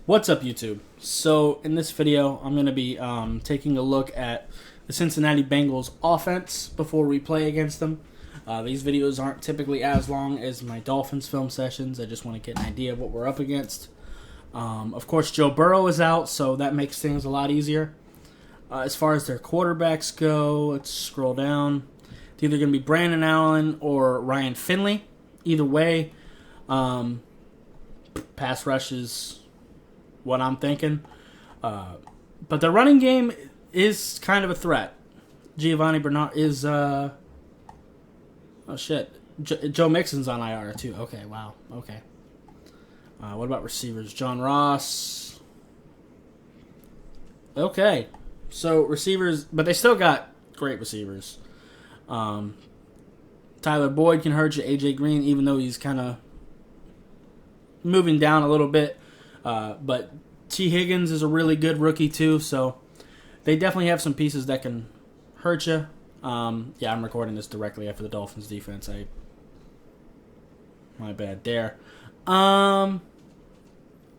What's up, YouTube? So in this video, I'm going to be taking a look at the Cincinnati Bengals offense before we play against them. These videos aren't typically as long as my Dolphins film sessions. I just want to get an idea of what we're up against. Of course, Joe Burrow is out, so that makes things a lot easier. As far as their quarterbacks go, let's scroll down. It's either going to be Brandon Allen or Ryan Finley. Either way, pass rush is what I'm thinking. But the running game is kind of a threat. Giovanni Bernard is... oh, shit. Joe Mixon's on IR, too. Okay, wow. Okay. What about receivers? John Ross. Okay. So, receivers... But they still got great receivers. Tyler Boyd can hurt you. A.J. Green, even though he's kind of moving down a little bit. But T. Higgins is a really good rookie, too. So, they definitely have some pieces that can hurt you. Yeah, I'm recording this directly after the Dolphins defense. My bad there.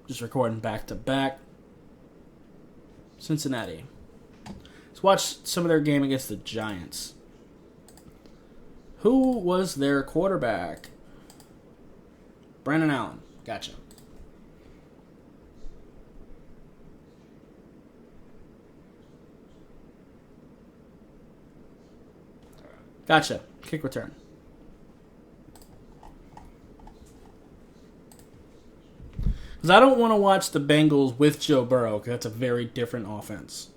Just recording back to back. Cincinnati. Let's watch some of their game against the Giants. Who was their quarterback? Brandon Allen. Gotcha. Gotcha. Kick return. Because I don't want to watch the Bengals with Joe Burrow, because that's a very different offense.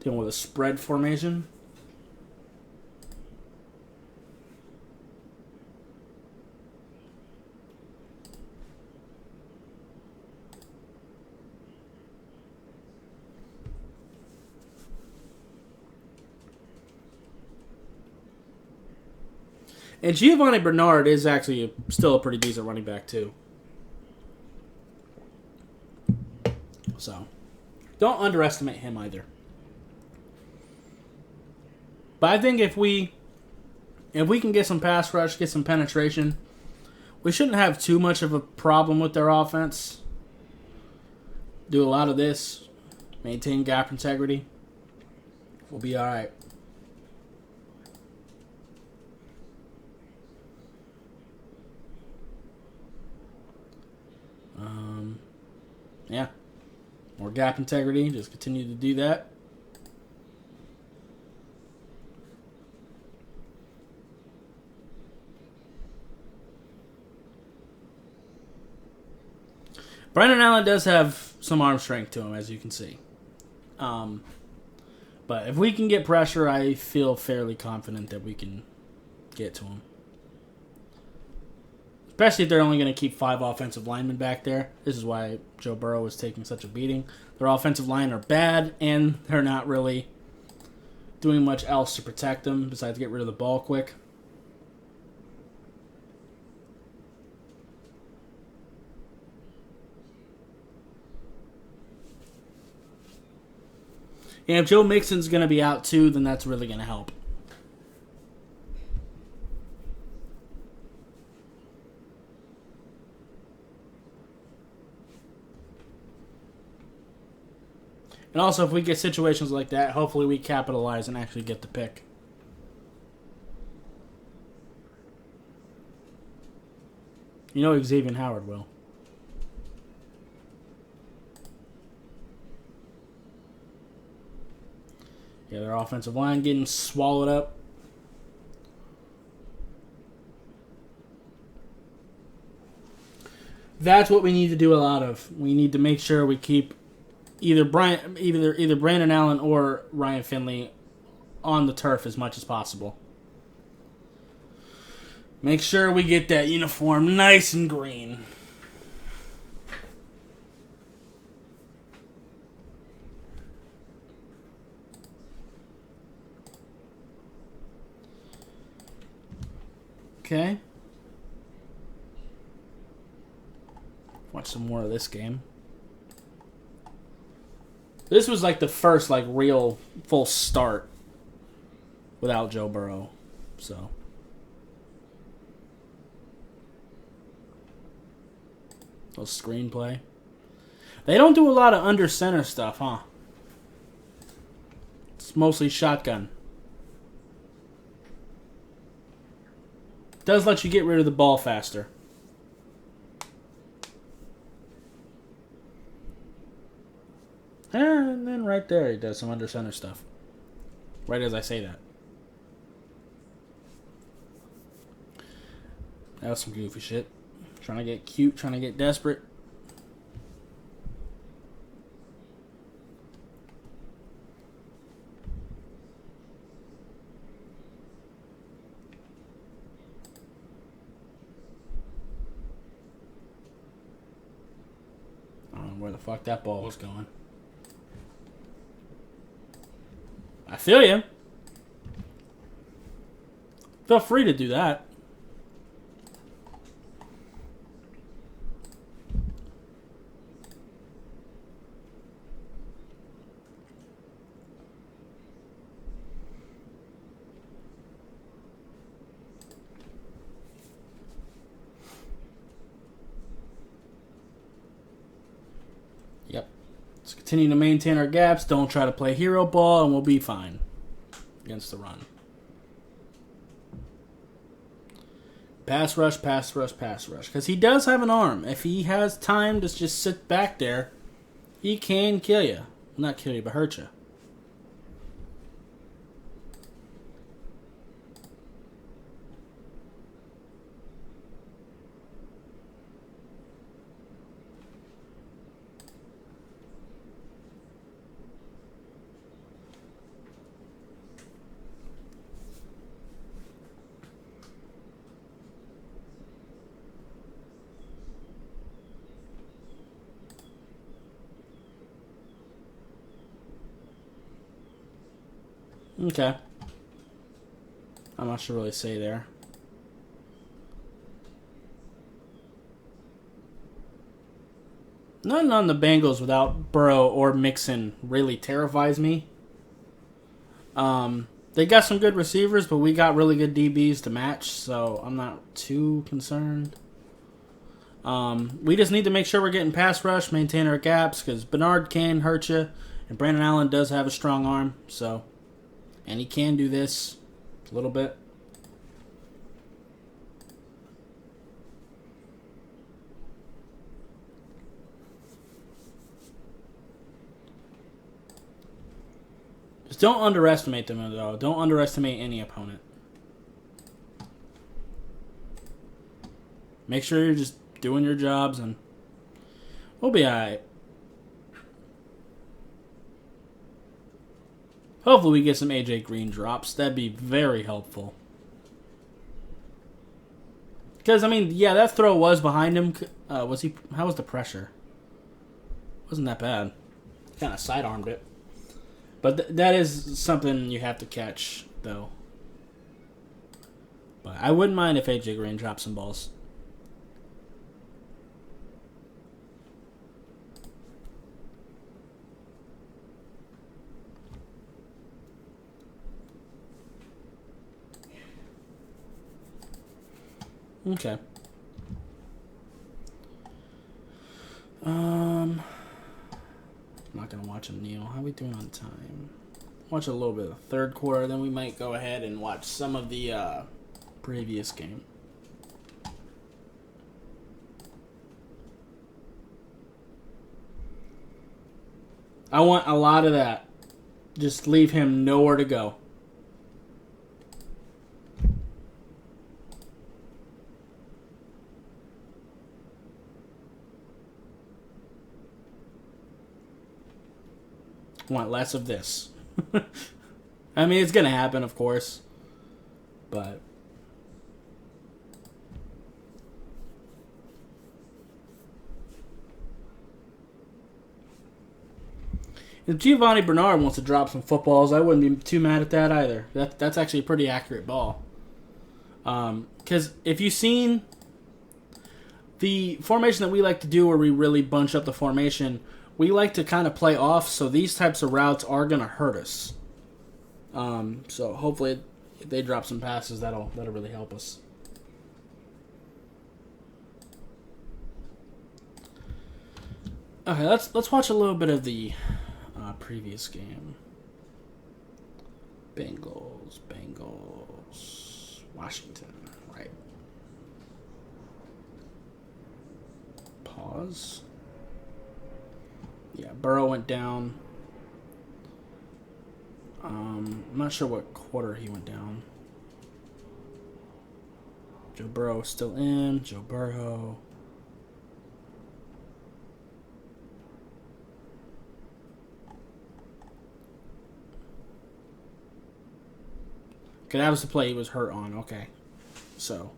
Dealing with a spread formation. And Giovanni Bernard is actually still a pretty decent running back, too. So, don't underestimate him either. But I think if we can get some pass rush, get some penetration, we shouldn't have too much of a problem with their offense. Do a lot of this. Maintain gap integrity. We'll be alright. Yeah. More gap integrity. Just continue to do that. Brandon Allen does have some arm strength to him, as you can see. But if we can get pressure, I feel fairly confident that we can get to him. Especially if they're only going to keep 5 offensive linemen back there. This is why Joe Burrow is taking such a beating. Their offensive line are bad, and they're not really doing much else to protect them besides get rid of the ball quick. And if Joe Mixon's going to be out too, then that's really going to help. And also, if we get situations like that, hopefully we capitalize and actually get the pick. You know Xavier Howard will. Yeah, their offensive line getting swallowed up. That's what we need to do a lot of. We need to make sure we keep either Brandon Allen or Ryan Finley on the turf as much as possible. Make sure we get that uniform nice and green. Okay. Watch some more of this game. This was like the first like real full start without Joe Burrow. So A screenplay. They don't do a lot of under center stuff, huh? It's mostly shotgun. Does let you get rid of the ball faster. And then right there, he does some under center stuff. Right as I say that. That was some goofy shit. Trying to get cute, trying to get desperate. I don't know where the fuck that ball was going. I feel you. Feel free to do that. Yep. Let's continue to maintain our gaps. Don't try to play hero ball, and we'll be fine against the run. Pass rush, pass rush, pass rush. Because he does have an arm. If he has time to just sit back there, he can kill you. Not kill you, but hurt you. Okay. I'm not sure what to say there. Nothing on the Bengals without Burrow or Mixon really terrifies me. They got some good receivers, but we got really good DBs to match, so I'm not too concerned. We just need to make sure we're getting pass rush, maintain our gaps, because Bernard can hurt you, and Brandon Allen does have a strong arm, so... And he can do this a little bit. Just don't underestimate them, though. Don't underestimate any opponent. Make sure you're just doing your jobs, and we'll be alright. Hopefully we get some AJ Green drops. That'd be very helpful. Because, I mean, yeah, that throw was behind him. How was the pressure? Wasn't that bad. Kind of sidearmed it. But that is something you have to catch, though. But I wouldn't mind if AJ Green dropped some balls. Okay. I'm not gonna watch him kneel. How are we doing on time? Watch a little bit of the third quarter, then we might go ahead and watch some of the previous game. I want a lot of that. Just leave him nowhere to go. Want less of this. I mean, it's going to happen, of course. But if Giovanni Bernard wants to drop some footballs, I wouldn't be too mad at that either. That's actually a pretty accurate ball. Because if you've seen the formation that we like to do where we really bunch up the formation, we like to kind of play off, so these types of routes are going to hurt us. So hopefully if they drop some passes, that'll really help us. Okay, let's watch a little bit of the previous game. Bengals, Washington. Right. Pause. Yeah, Burrow went down. I'm not sure what quarter he went down. Joe Burrow is still in. Joe Burrow. Okay, that was the play he was hurt on. Okay. So,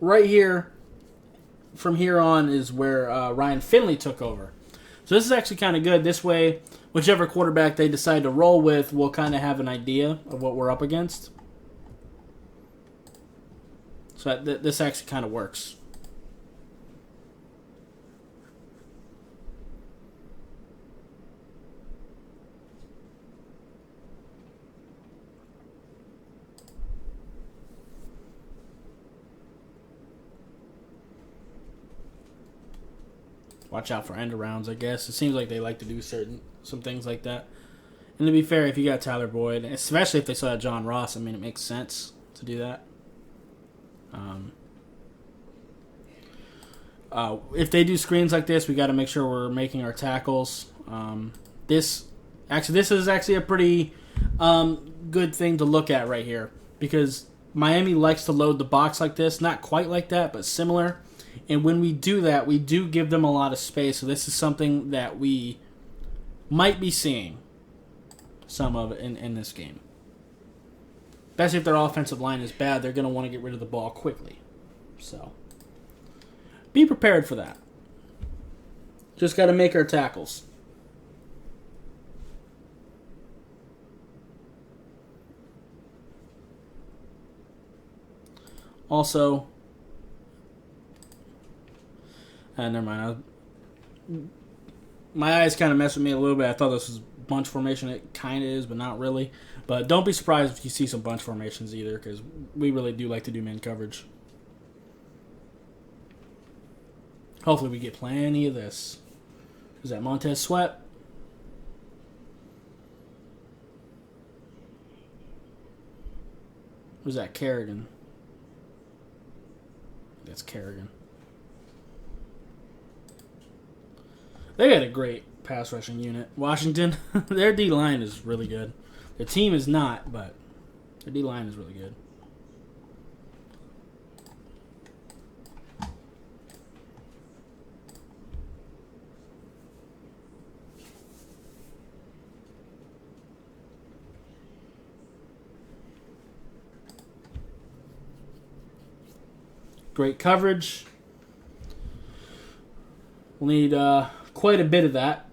right here, from here on, is where Ryan Finley took over. So this is actually kind of good. This way, whichever quarterback they decide to roll with, we'll kind of have an idea of what we're up against. So this actually kind of works. Watch out for end arounds, I guess. It seems like they like to do some things like that. And to be fair, if you got Tyler Boyd, especially if they saw John Ross, I mean, it makes sense to do that. If they do screens like this, we got to make sure we're making our tackles. This is actually a pretty good thing to look at right here, because Miami likes to load the box like this. Not quite like that, but similar. And when we do that, we do give them a lot of space. So this is something that we might be seeing some of in this game. Especially if their offensive line is bad, they're going to want to get rid of the ball quickly. So be prepared for that. Just got to make our tackles. Also, never mind. My eyes kind of messed with me a little bit. I thought this was bunch formation. It kind of is, but not really. But don't be surprised if you see some bunch formations either, because we really do like to do man coverage. Hopefully we get plenty of this. Is that Montez Sweat? Who's that? Kerrigan. That's Kerrigan. They got a great pass rushing unit. Washington, their D-line is really good. Their team is not, but their D-line is really good. Great coverage. We'll need quite a bit of that.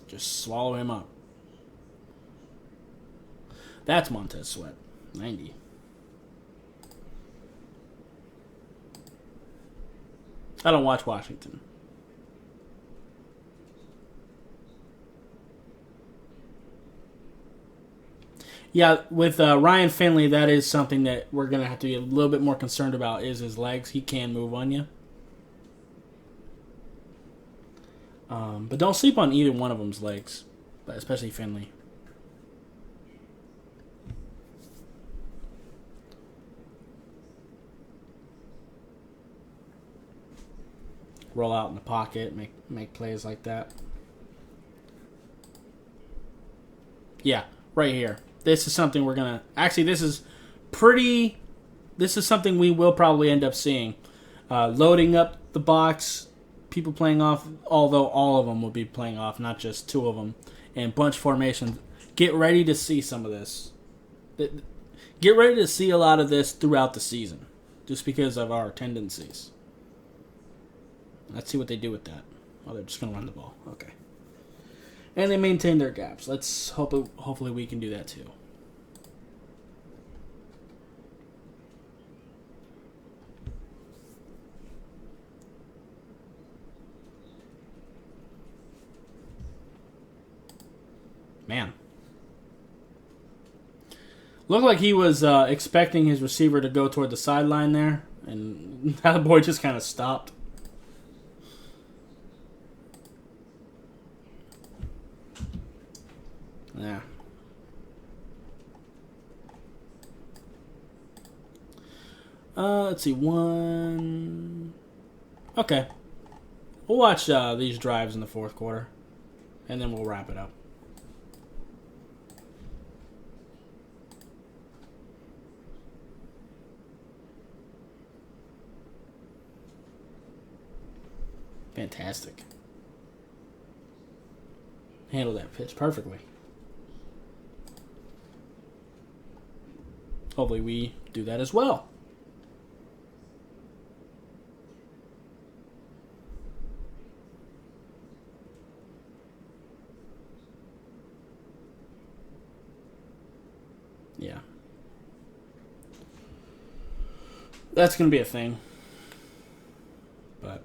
Just swallow him up. That's Montez Sweat. 90. I don't watch Washington. Yeah, with Ryan Finley, that is something that we're going to have to be a little bit more concerned about, is his legs. He can move on you. But don't sleep on either one of them's legs, but especially Finley. Roll out in the pocket, make plays like that. Yeah, right here. This is something we're going to... Actually, this is something we will probably end up seeing. Loading up the box, people playing off, although all of them will be playing off, not just two of them. And bunch formations. Get ready to see some of this. Get ready to see a lot of this throughout the season, just because of our tendencies. Let's see what they do with that. Oh, they're just going to run the ball. Okay. And they maintain their gaps. Let's hopefully we can do that too. Man. Looked like he was expecting his receiver to go toward the sideline there, and that boy just kind of stopped. Yeah. Let's see. One. Okay. We'll watch these drives in the fourth quarter, and then we'll wrap it up. Fantastic. Handled that pitch perfectly. Hopefully we do that as well. Yeah. That's going to be a thing. But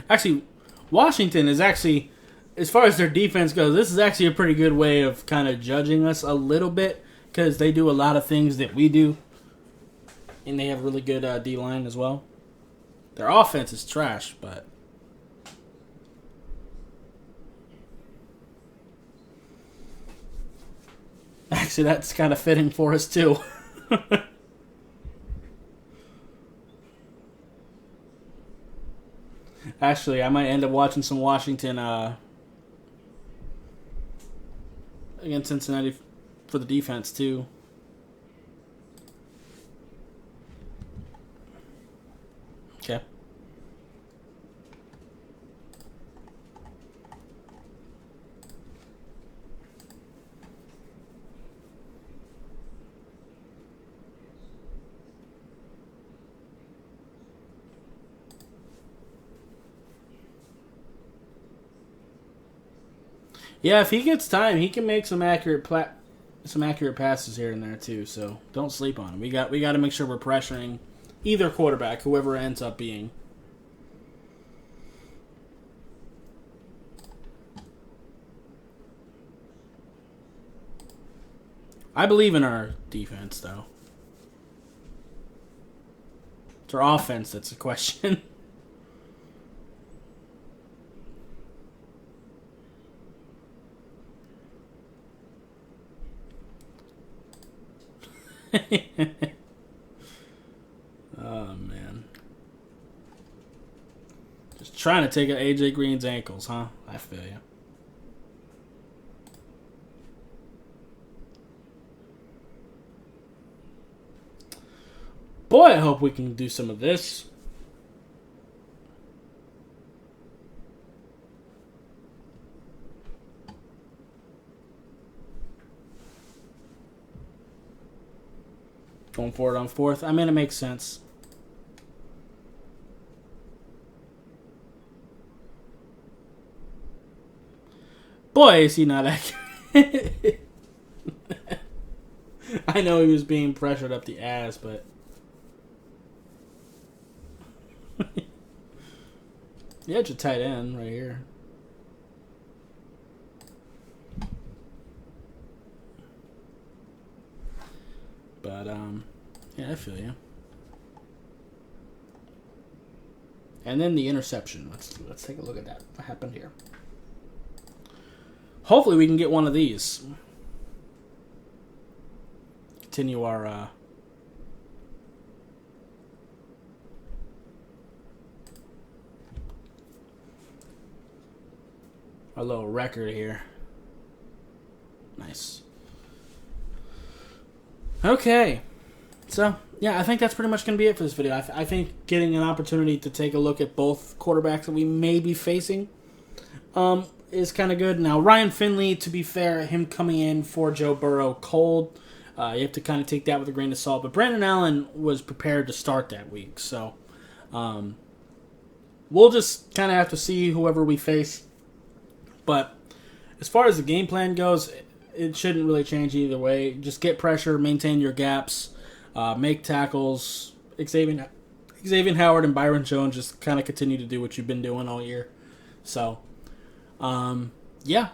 actually, Washington is actually, as far as their defense goes, this is actually a pretty good way of kind of judging us a little bit because they do a lot of things that we do, and they have really good D-line as well. Their offense is trash, but actually that's kind of fitting for us too. Actually, I might end up watching some Washington against Cincinnati for the defense too. Okay. Yeah, if he gets time, he can make some accurate passes here and there too. So don't sleep on him. We got to make sure we're pressuring either quarterback, whoever it ends up being. I believe in our defense, though. It's our offense that's a question. Oh, man. Just trying to take out AJ Green's ankles, huh? I feel you. Boy, I hope we can do some of this. Going for it on fourth. I mean, it makes sense. Boy, is he not accurate. I know he was being pressured up the ass, but... yeah, it's a tight end right here. But, yeah, I feel you. And then the interception. Let's take a look at that. What happened here? Hopefully we can get one of these. Continue our little record here. Nice. Okay. So, yeah, I think that's pretty much going to be it for this video. I think getting an opportunity to take a look at both quarterbacks that we may be facing is kind of good. Now, Ryan Finley, to be fair, him coming in for Joe Burrow cold, you have to kind of take that with a grain of salt. But Brandon Allen was prepared to start that week. So, we'll just kind of have to see whoever we face. But as far as the game plan goes, it shouldn't really change either way. Just get pressure, maintain your gaps, make tackles, Xavier Howard and Byron Jones just kind of continue to do what you've been doing all year. So, yeah.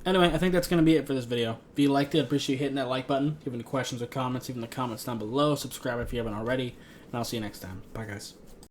Anyway, I think that's going to be it for this video. If you liked it, I appreciate you hitting that like button. If you have any questions or comments, leave them in the comments down below. Subscribe if you haven't already. And I'll see you next time. Bye, guys.